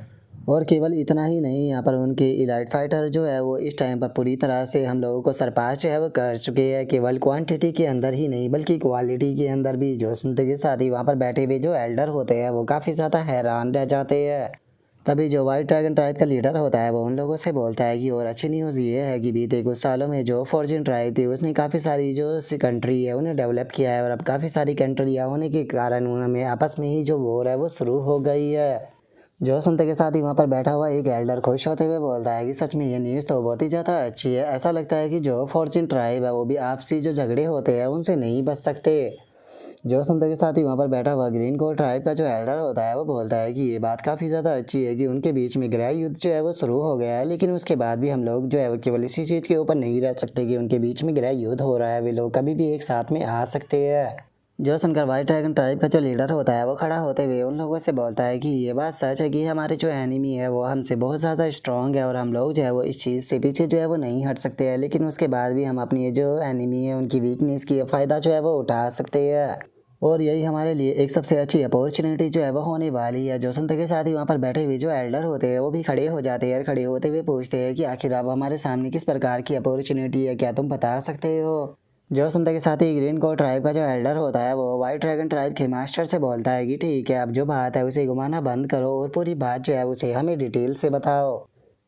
Speaker 1: और केवल इतना ही नहीं, यहाँ पर उनके इलाइट फाइटर जो है वो इस टाइम पर पूरी तरह से हम लोगों को सरपास जो है वो कर चुके हैं, केवल क्वांटिटी के अंदर ही नहीं बल्कि क्वालिटी के अंदर भी। जो सुनते के साथ ही वहाँ पर बैठे हुए जो एल्डर होते हैं वो काफ़ी ज़्यादा हैरान रह जाते हैं। तभी जो वाइट ड्रैगन ट्राइब का लीडर होता है वो उन लोगों से बोलता है कि और अच्छी न्यूज़ ये है कि बीते कुछ सालों में जो फॉर्चून ट्राइब थी उसने काफ़ी सारी जो कंट्री है उन्हें डेवलप किया है और अब काफ़ी सारी कंट्रियाँ होने के कारण उनमें आपस में ही जो वॉर है वो शुरू हो गई है। जो सुनते के साथ ही वहाँ पर बैठा हुआ एक एल्डर खुश होते हुए बोलता है कि सच में ये न्यूज़ तो बहुत ही ज़्यादा अच्छी है। ऐसा लगता है कि जो फॉर्चून ट्राइब है वो भी आपसी जो झगड़े होते हैं उनसे नहीं बच सकते। जो सुनते के साथ ही वहाँ पर बैठा हुआ ग्रीन कोट ट्राइब का जो एल्डर होता है वो बोलता है कि ये बात काफ़ी ज़्यादा अच्छी है कि उनके बीच में गृह युद्ध जो है वो शुरू हो गया है, लेकिन उसके बाद भी हम लोग जो है वो केवल इसी चीज़ के ऊपर नहीं रह सकते कि उनके बीच में गृह युद्ध हो रहा है, वे लोग कभी भी एक साथ में आ सकते हैं। जो सुनकर वाइट ड्रैगन ट्राइब का जो लीडर होता है वो खड़ा होते हुए उन लोगों से बोलता है कि ये बात सच है कि हमारे जो एनिमी है वो हमसे बहुत ज़्यादा स्ट्रांग है और हम लोग जो है वो इस चीज़ से पीछे जो है वो नहीं हट सकते हैं, लेकिन उसके बाद भी हम अपनी जो एनिमी है उनकी वीकनेस की फ़ायदा जो है वो उठा सकते हैं और यही हमारे लिए एक सबसे अच्छी अपॉर्चुनिटी जो है वो होने वाली है। जो सुनते के साथ ही वहाँ पर बैठे हुए जो एल्डर होते हैं वो भी खड़े हो जाते हैं और खड़े होते हुए पूछते हैं कि आखिर अब हमारे सामने किस प्रकार की अपॉर्चुनिटी है, क्या तुम बता सकते हो। जो सुनते के साथ ही ग्रीन कोट ट्राइब का जो एल्डर होता है वो वाइट ड्रैगन ट्राइब के मास्टर से बोलता है कि ठीक है, अब जो बात है उसे घुमाना बंद करो और पूरी बात जो है उसे हमें डिटेल से बताओ।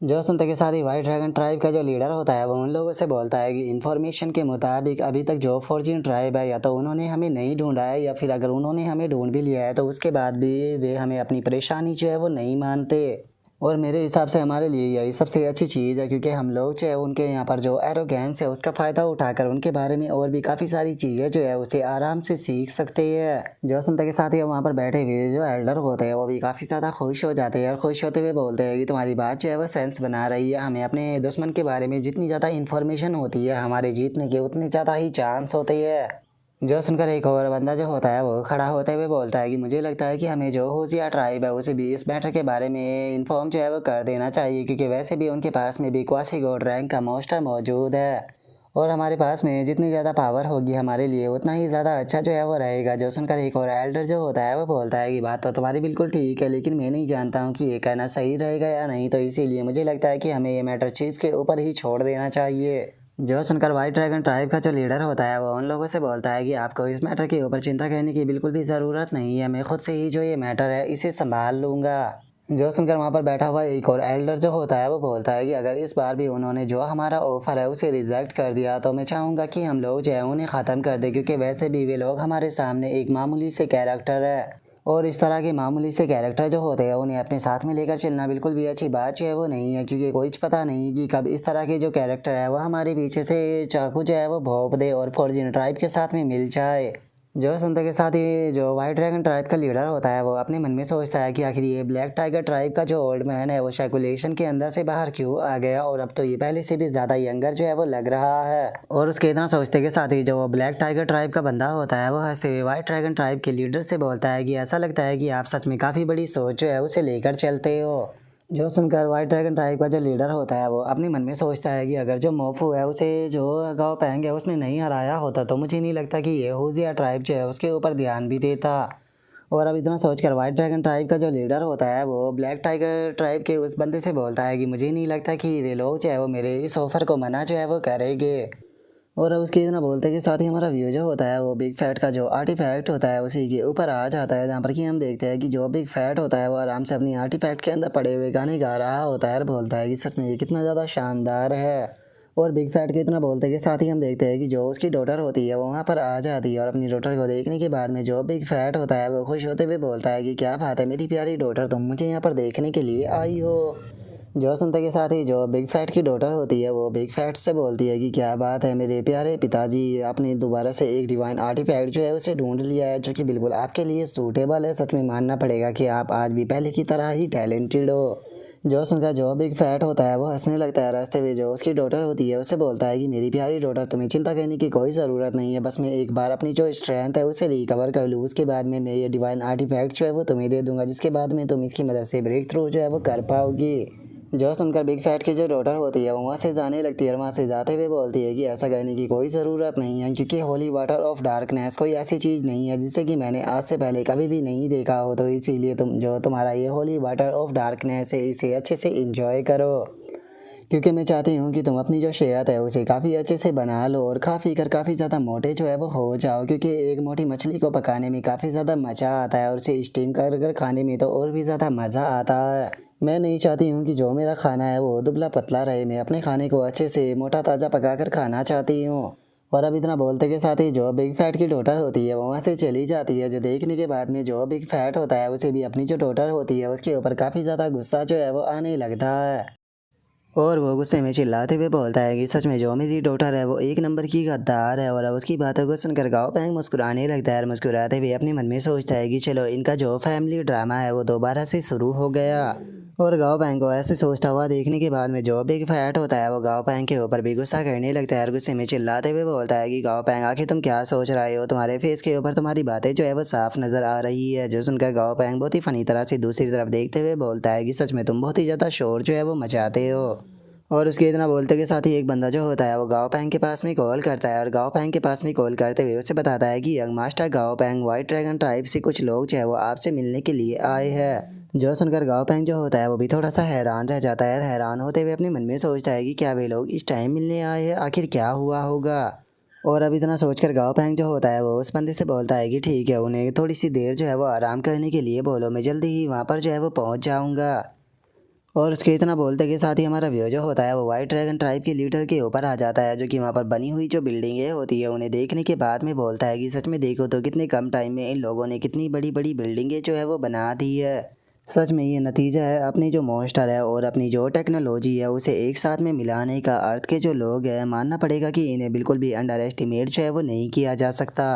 Speaker 1: जो सुनते के साथ ही वाइट ड्रैगन ट्राइब का जो लीडर होता है वो उन लोगों से बोलता है कि इन्फॉर्मेशन के मुताबिक अभी तक जो फॉर्चून ट्राइब है या तो उन्होंने हमें नहीं ढूंढा है या फिर अगर उन्होंने हमें ढूंढ भी लिया है तो उसके बाद भी वे हमें अपनी परेशानी जो है वो नहीं मानते। और मेरे हिसाब से हमारे लिए यही सबसे अच्छी चीज़ है क्योंकि हम लोग जो है उनके यहाँ पर जो एरोगेंस है उसका फ़ायदा उठाकर उनके बारे में और भी काफ़ी सारी चीज़ें जो है उसे आराम से सीख सकते हैं। जो सुनते के साथ ही वहाँ पर बैठे हुए जो एल्डर होते हैं वो भी काफ़ी ज़्यादा खुश हो जाते हैं और खुश होते हुए बोलते हैं कि तुम्हारी बात जो है वो सेंस बना रही है, हमें अपने दुश्मन के बारे में जितनी ज़्यादा इन्फॉर्मेशन होती है हमारे जीतने के उतने ज़्यादा ही चांस होते हैं। जो सुनकर एक और बंदा जो होता है वो खड़ा होते हुए बोलता है कि मुझे लगता है कि हमें जो होशिया ट्राइब है उसे भी इस मैटर के बारे में इन्फॉर्म जो है वो कर देना चाहिए क्योंकि वैसे भी उनके पास में भी क्वासी गोल्ड रैंक का मोस्टर मौजूद है और हमारे पास में जितनी ज़्यादा पावर होगी हमारे लिए उतना ही ज़्यादा अच्छा जो है वो रहेगा। जो सुनकर एक और एल्डर जो होता है वो बोलता है कि बात तो तुम्हारी बिल्कुल ठीक है, लेकिन मैं नहीं जानता हूँ कि ये करना सही रहेगा या नहीं, तो इसीलिए मुझे लगता है कि हमें ये मैटर चीफ के ऊपर ही छोड़ देना चाहिए। जो सुनकर वाइट ड्रैगन ट्राइब का जो लीडर होता है वो उन लोगों से बोलता है कि आपको इस मैटर के ऊपर चिंता करने की बिल्कुल भी ज़रूरत नहीं है, मैं खुद से ही जो ये मैटर है इसे संभाल लूँगा। जो सुनकर वहाँ पर बैठा हुआ एक और एल्डर जो होता है वो बोलता है कि अगर इस बार भी उन्होंने जो हमारा ऑफ़र है उसे रिजेक्ट कर दिया तो मैं चाहूँगा कि हम लोग जो है उन्हें ख़त्म कर दें क्योंकि वैसे भी वे लोग हमारे सामने एक मामूली से कैरेक्टर है और इस तरह के मामूली से कैरेक्टर जो होते हैं उन्हें अपने साथ में लेकर चलना बिल्कुल भी अच्छी बात जो है वो नहीं है क्योंकि कुछ पता नहीं कि कब इस तरह के जो कैरेक्टर है वो हमारे पीछे से चाकू जो है वो भोंक दे और फॉर्चून ट्राइब के साथ में मिल जाए। जो सुनते के साथ ही जो वाइट ड्रैगन ट्राइब का लीडर होता है वो अपने मन में सोचता है कि आखिर ये ब्लैक टाइगर ट्राइब का जो ओल्ड मैन है वो सर्कुलेशन के अंदर से बाहर क्यों आ गया और अब तो ये पहले से भी ज़्यादा यंगर जो है वो लग रहा है। और उसके इतना सोचते के साथ ही जो ब्लैक टाइगर ट्राइब का बंदा होता है वो हंसते हुए वाइट ड्रैगन ट्राइब के लीडर से बोलता है कि ऐसा लगता है कि आप सच में काफ़ी बड़ी सोच जो है उसे लेकर चलते हो। जो सुनकर वाइट ड्रैगन ट्राइब का जो लीडर होता है वो अपने मन में सोचता है कि अगर जो मोफू है उसे जो गाँव पैंग है उसने नहीं हराया होता तो मुझे नहीं लगता कि ये होजिया ट्राइब जो है उसके ऊपर ध्यान भी देता। और अब इतना सोचकर वाइट ड्रैगन ट्राइब का जो लीडर होता है वो ब्लैक टाइगर ट्राइब के उस बंदे से बोलता है कि मुझे नहीं लगता कि वे लोग जो है वो मेरे इस ऑफ़र को मना जो है वो करेंगे। और अब उसके इतना बोलते के साथ ही हमारा व्यू जो होता है वो बिग फैट का जो आर्टिफैक्ट होता है उसी के ऊपर आ जाता है, जहाँ पर कि हम देखते हैं कि जो बिग फैट होता है वो आराम से अपनी आर्टिफैक्ट के अंदर पड़े हुए गाने गा रहा होता है और बोलता है कि सच में ये कितना ज़्यादा शानदार है। और बिग फैट के इतना बोलते के साथ ही हम देखते हैं कि जो उसकी डॉटर होती है वो वहाँ पर आ जाती है और अपनी डॉटर को देखने के बाद में जो बिग फैट होता है वो खुश होते हुए बोलता है कि क्या बात है मेरी प्यारी डॉटर, तुम मुझे यहाँ पर देखने के लिए आई हो। जो सुनते के साथ ही जो बिग फैट की डॉटर होती है वो बिग फैट से बोलती है कि क्या बात है मेरे प्यारे पिताजी, आपने दोबारा से एक डिवाइन आर्टिफैक्ट जो है उसे ढूंढ लिया है जो कि बिल्कुल आपके लिए सूटेबल है। सच में मानना पड़ेगा कि आप आज भी पहले की तरह ही टैलेंटेड हो। जो सुनकर जो बिग फैट होता है वो हंसने लगता है। रास्ते में जो उसकी डॉटर होती है उसे बोलता है कि मेरी प्यारी डॉटर, तुम्हें चिंता करने की कोई ज़रूरत नहीं है, बस मैं एक बार अपनी जो स्ट्रेंथ है उसे रिकवर कर लूँ, उसके बाद में मैं ये डिवाइन आर्टिफैक्ट जो है वो तुम्हें दे दूंगा, जिसके बाद में तुम इसकी मदद से ब्रेक थ्रू जो है वो कर पाओगी। जो सुनकर बिग फैट की जो डॉटर होती है वो वहाँ से जाने लगती है और वहाँ से जाते हुए बोलती है कि ऐसा करने की कोई ज़रूरत नहीं है, क्योंकि होली वाटर ऑफ डार्कनेस कोई ऐसी चीज़ नहीं है जिसे कि मैंने आज से पहले कभी भी नहीं देखा हो, तो इसीलिए तुम जो तुम्हारा ये होली वाटर ऑफ डार्कनेस है इसे अच्छे से इंजॉय करो, क्योंकि मैं चाहती हूँ कि तुम अपनी जो सेहत है उसे काफ़ी अच्छे से बना लो और खा पी कर काफ़ी ज़्यादा मोटे जो है वो हो जाओ, क्योंकि एक मोटी मछली को पकाने में काफ़ी ज़्यादा मज़ा आता है और उसे स्टीम कर कर खाने में तो और भी ज़्यादा मज़ा आता है। मैं नहीं चाहती हूँ कि जो मेरा खाना है वो दुबला पतला रहे, मैं अपने खाने को अच्छे से मोटा ताज़ा पका कर खाना चाहती हूँ। और अब इतना बोलते के साथ ही जो बिग फैट की डॉटर होती है वो वहाँ से चली जाती है, जो देखने के बाद में जो बिग फैट होता है उसे भी अपनी जो डॉटर होती है उसके ऊपर काफ़ी ज़्यादा गुस्सा जो है वो आने लगता है और वो गुस्से में चिल्लाते हुए बोलता है कि सच में जो मेरी डॉटर है वो एक नंबर की गद्दार है। और अब उसकी बातों को सुनकर गाँव पैंग मुस्कुराने लगता है और मुस्कुराते हुए अपने मन में सोचता है कि चलो इनका जो फैमिली ड्रामा है वो दोबारा से शुरू हो गया। और गाँव पैंग को ऐसे सोचता हुआ देखने के बाद में जो बिग फैट होता है वो गाँव पैंग के ऊपर भी गुस्सा करने लगता है और गुस्से में चिल्लाते हुए बोलता है कि गाँव पैंग आखिर तुम क्या सोच रहे हो, तुम्हारे फेस के ऊपर तुम्हारी बातें जो है वो साफ नजर आ रही है। जो सुनकर गाँव पैंग बहुत ही फनी तरह से दूसरी तरफ देखते हुए बोलता है कि सच में तुम बहुत ही ज़्यादा शोर जो है वो मचाते हो। और उसके इतना बोलते के साथ ही एक बंदा जो होता है वो गाओ पैंग के पास में कॉल करता है और गाओ पैंग के पास में कॉल करते हुए उसे बताता है कि यंग मास्टर गाओ पैंग वाइट ड्रैगन ट्राइब से कुछ लोग जो है वो आपसे मिलने के लिए आए हैं। जो सुनकर गाओ पैंग जो होता है वो भी थोड़ा सा हैरान रह जाता है और हैरान होते हुए अपने मन में सोचता है कि क्या वे लोग इस टाइम मिलने आए हैं, आखिर क्या हुआ होगा। और अब इतना सोचकर गाओ पैंग जो होता है वो उस बंदे से बोलता है कि ठीक है, उन्हें थोड़ी सी देर जो है वो आराम करने के लिए बोलो, मैं जल्दी ही वहाँ पर जो है वो पहुँच जाऊँगा। और उसके इतना बोलते के साथ ही हमारा व्यू जो होता है वो वाइट ड्रैगन ट्राइब के लीडर के ऊपर आ जाता है, जो कि वहाँ पर बनी हुई जो बिल्डिंगें होती है उन्हें देखने के बाद में बोलता है कि सच में देखो तो कितने कम टाइम में इन लोगों ने कितनी बड़ी बड़ी बिल्डिंगें जो है वो बना दी है। सच में ये नतीजा है अपनी जो मॉन्स्टर है और अपनी जो टेक्नोलॉजी है उसे एक साथ में मिलाने का। अर्थ के जो लोग हैं मानना पड़ेगा कि इन्हें बिल्कुल भी अंडर एस्टिमेट जो है वो नहीं किया जा सकता।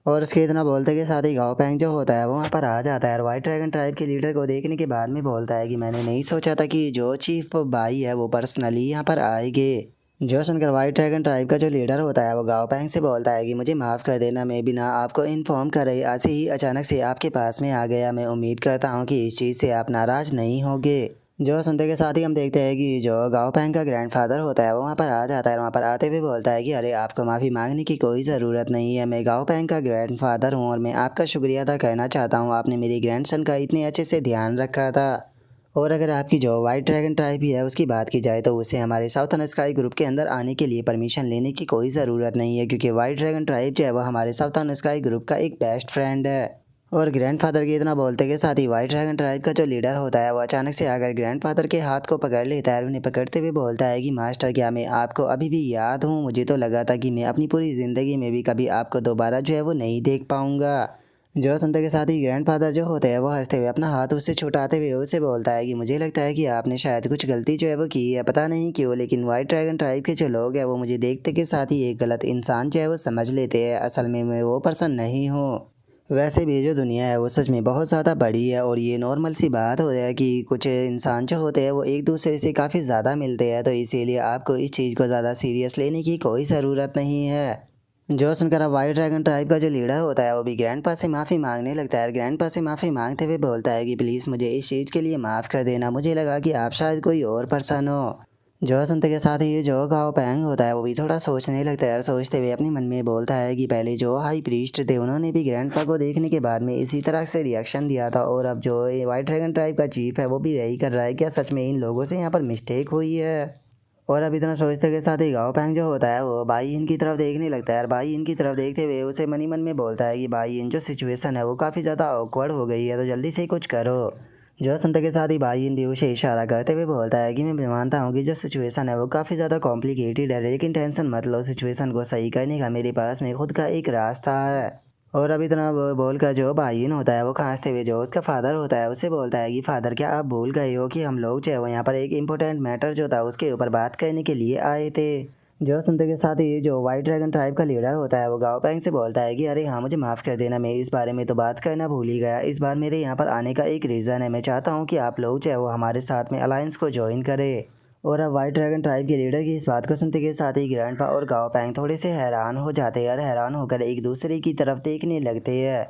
Speaker 1: और उसके इतना बोलते के साथ ही गाओ पैंग जो होता है वो वहाँ पर आ जाता है और वाइट ड्रैगन ट्राइब के लीडर को देखने के बाद में बोलता है कि मैंने नहीं सोचा था कि जो चीफ भाई है वो पर्सनली यहाँ पर आएंगे। जो सुनकर वाइट ड्रैगन ट्राइब का जो लीडर होता है वो गाओ पैंग से बोलता है कि मुझे माफ़ कर देना, मैं बिना आपको इन्फॉर्म कर रही ऐसे ही अचानक से आपके पास में आ गया। मैं उम्मीद करता हूँ कि इस चीज़ से आप नाराज़ नहीं होंगे। जो सुनते के साथ ही हम देखते हैं कि जो गाओ पैंग का ग्रैंडफादर होता है वो वहाँ पर आ जाता है और वहाँ पर आते हुए बोलता है कि अरे आपको माफ़ी मांगने की कोई ज़रूरत नहीं है, मैं गाओ पैंग का ग्रैंडफादर हूँ और मैं आपका शुक्रिया अदा करना चाहता हूँ, आपने मेरे ग्रैंडसन का इतने अच्छे से ध्यान रखा था। और अगर आपकी जो वाइट ड्रैगन ट्राइब ही है उसकी बात की जाए तो उसे हमारे साउथर्न स्काई ग्रुप के अंदर आने के लिए परमिशन लेने की कोई ज़रूरत नहीं है, क्योंकि वाइट ड्रैगन ट्राइब जो है वो हमारे साउथर्न स्काई ग्रुप का एक बेस्ट फ्रेंड है। और ग्रैंडफादर के इतना बोलते के साथ ही वाइट ड्रैगन ट्राइब का जो लीडर होता है वो अचानक से आकर ग्रैंडफादर के हाथ को पकड़ लेता है और उन्हें पकड़ते हुए बोलता है कि मास्टर, क्या मैं आपको अभी भी याद हूँ? मुझे तो लगा था कि मैं अपनी पूरी ज़िंदगी में भी कभी आपको दोबारा जो है वो नहीं देख पाऊँगा। जो सुनते के साथ ही ग्रैंडफादर जो होते हैं वो हंसते हुए अपना हाथ उससे छुटाते हुए उसे बोलता है कि मुझे लगता है कि आपने शायद कुछ गलती जो है वो की है, पता नहीं क्यों, लेकिन वाइट ड्रैगन ट्राइब के जो लोग हैं वो मुझे देखते के साथ ही एक गलत इंसान जो है वो समझ लेते हैं। असल में मैं वो पर्सन नहीं हूँ। वैसे भी जो दुनिया है वो सच में बहुत ज़्यादा बड़ी है और ये नॉर्मल सी बात हो है कि कुछ इंसान जो होते हैं वो एक दूसरे से काफ़ी ज़्यादा मिलते हैं, तो इसीलिए आपको इस चीज़ को ज़्यादा सीरियस लेने की कोई ज़रूरत नहीं है। जो सुनकर अब वाइट ड्रैगन ट्राइब का जो लीडर होता है वो भी ग्रैंडपा से माफ़ी मांगने लगता है। ग्रैंडपा से माफ़ी मांगते हुए बोलता है कि प्लीज़ मुझे इस चीज़ के लिए माफ़ कर देना, मुझे लगा कि आप शायद कोई और पर्सन हो। जो सुनते के साथ ही जो गाओ पैंग होता है वो भी थोड़ा सोचने लगता है और सोचते हुए अपने मन में बोलता है कि पहले जो हाई प्रीस्ट थे उन्होंने भी ग्रैंडपा को देखने के बाद में इसी तरह से रिएक्शन दिया था, और अब जो ये वाइट ड्रैगन ट्राइब का चीफ है वो भी यही कर रहा है। क्या सच में इन लोगों से यहाँ पर मिस्टेक हुई है? और अब इतना सोचते के साथ ही गाओ पैंग जो होता है वो भाई इन की तरफ देखने लगता है और भाई इन की तरफ देखते हुए उसे मन ही मन में बोलता है कि भाई इन जो सिचुएशन है वो काफ़ी ज़्यादा ऑकवर्ड हो गई है, तो जल्दी से कुछ करो। जो सुनते के साथ ही भाई इन भी उसे इशारा करते हुए बोलता है कि मैं मानता हूँ कि जो सिचुएशन है वो काफ़ी ज़्यादा कॉम्प्लिकेटेड है, लेकिन टेंशन मत लो, सिचुएशन को सही करने का मेरे पास में खुद का एक रास्ता है। और अब इतना बोल कर जो भाईन होता है वो खांसते हुए जो उसका फादर होता है उससे बोलता है कि फादर क्या आप भूल गए हो कि हम लोग जो है वो यहाँ पर एक इम्पोर्टेंट मैटर जो था उसके ऊपर बात करने के लिए आए थे। जो सुनते के साथ ही जो वाइट ड्रैगन ट्राइब का लीडर होता है वो गाओ पैंग से बोलता है कि अरे हाँ मुझे माफ़ कर देना, मैं इस बारे में तो बात करना भूल ही गया। इस बार मेरे यहाँ पर आने का एक रीज़न है, मैं चाहता हूँ कि आप लोग जो है वो हमारे साथ में अलायंस को ज्वाइन करें। और अब वाइट ड्रैगन ट्राइब के लीडर की इस बात को सुनते के साथ ही ग्रैंडपा और गाओ पैंग थोड़े से हैरान हो जाते हैं और हैरान होकर एक दूसरे की तरफ देखने लगते हैं।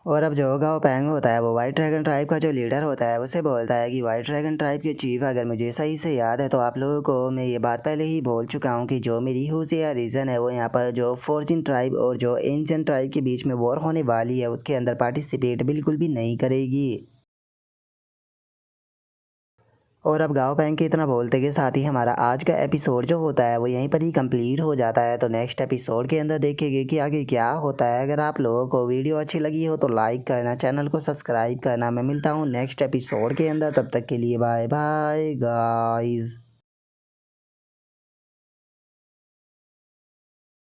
Speaker 1: और अब जो गाओ पैंग होता है वो वाइट ड्रैगन ट्राइब का जो लीडर होता है उसे बोलता है कि वाइट ड्रैगन ट्राइब के चीफ, अगर मुझे सही से याद है तो आप लोगों को मैं ये बात पहले ही बोल चुका हूँ कि जो मेरी हुसिया रीज़न है वो यहाँ पर जो फॉर्जिन ट्राइब और जो एंशिएंट ट्राइब के बीच में वॉर होने वाली है उसके अंदर पार्टिसिपेट बिल्कुल भी नहीं करेगी। और अब गाँव पैंग के इतना बोलते के साथ ही हमारा आज का एपिसोड जो होता है वो यहीं पर ही कंप्लीट हो जाता है। तो नेक्स्ट एपिसोड के अंदर देखेंगे कि आगे क्या होता है। अगर आप लोगों को वीडियो अच्छी लगी हो तो लाइक करना, चैनल को सब्सक्राइब करना। मैं मिलता हूँ नेक्स्ट एपिसोड के अंदर, तब तक के लिए बाय बाय गाइस।